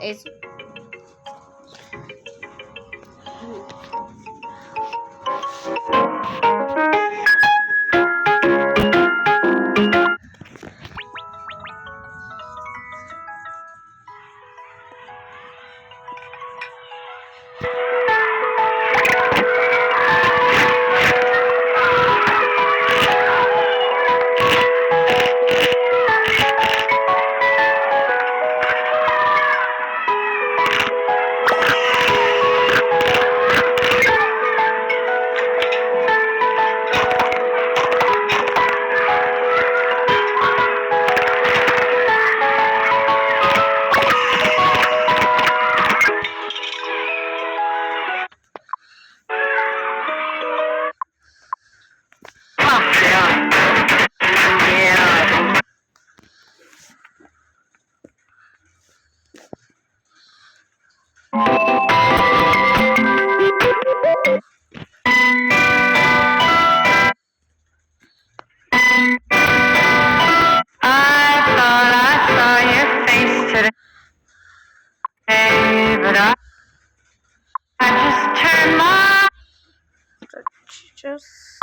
It's I thought I saw your face today, but I just turned my just.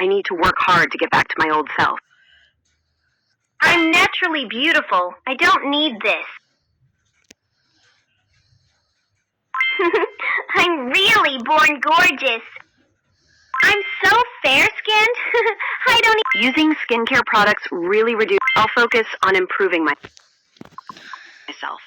I need to work hard to get back to my old self. I'm naturally beautiful. I don't need this. I'm really born gorgeous. I'm so fair-skinned. I don't Using skincare products really reduce. I'll focus on improving myself.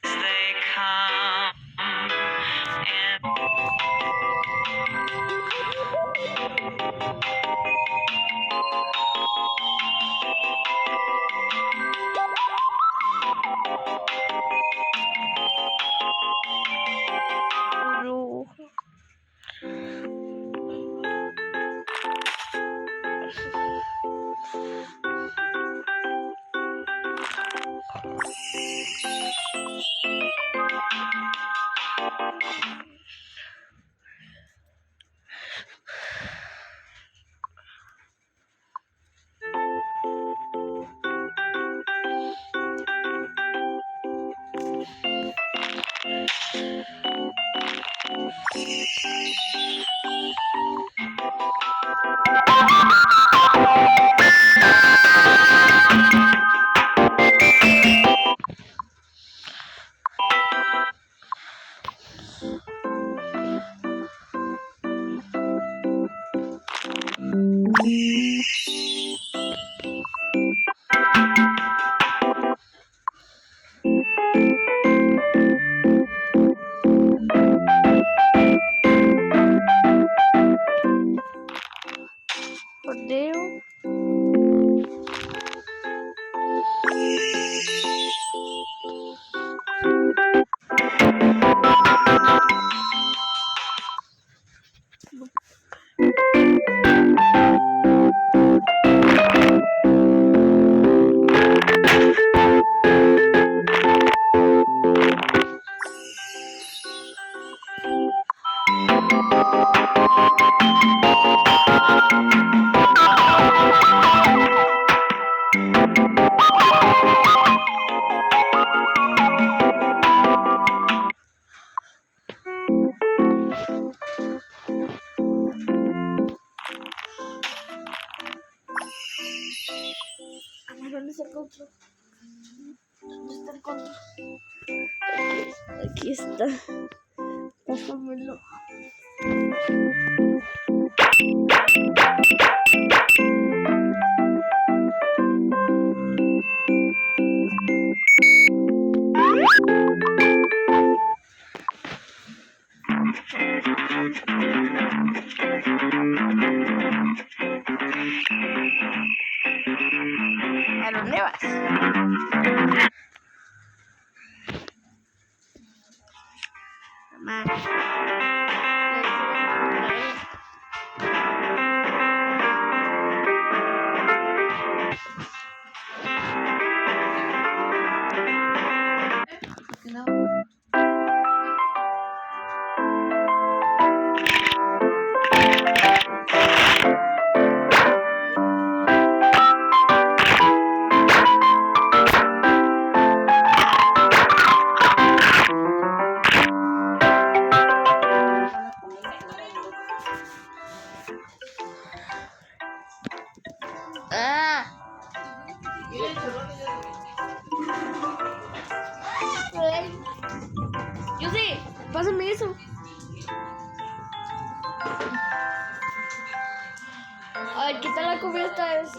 They come and Bro. Odeio. ¿Dónde está el control? ¿Dónde está el control? Aquí está. Pásamelo. ¿A dónde vas? Mamá. Ah. Yo sé, pásame eso. Ay, ¿qué tal la comida esta vez?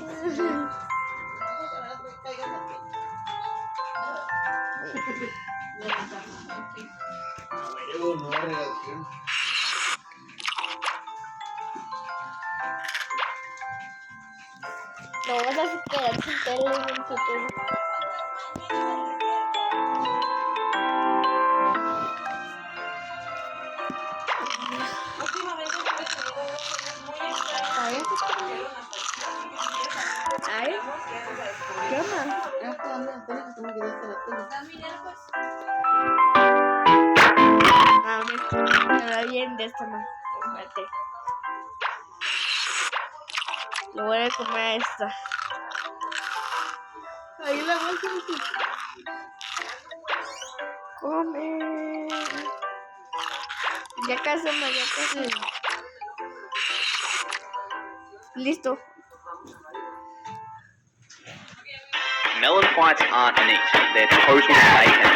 No vas a quedar sin tele en el futuro. caminar, pues. Me da bien de esta más. Espérate. Le voy a comer a esta. Ahí la voy a hacer. Come. Ya casi, ma, ya casi. Listo. Melon fights aren't an eat, they're total bacon.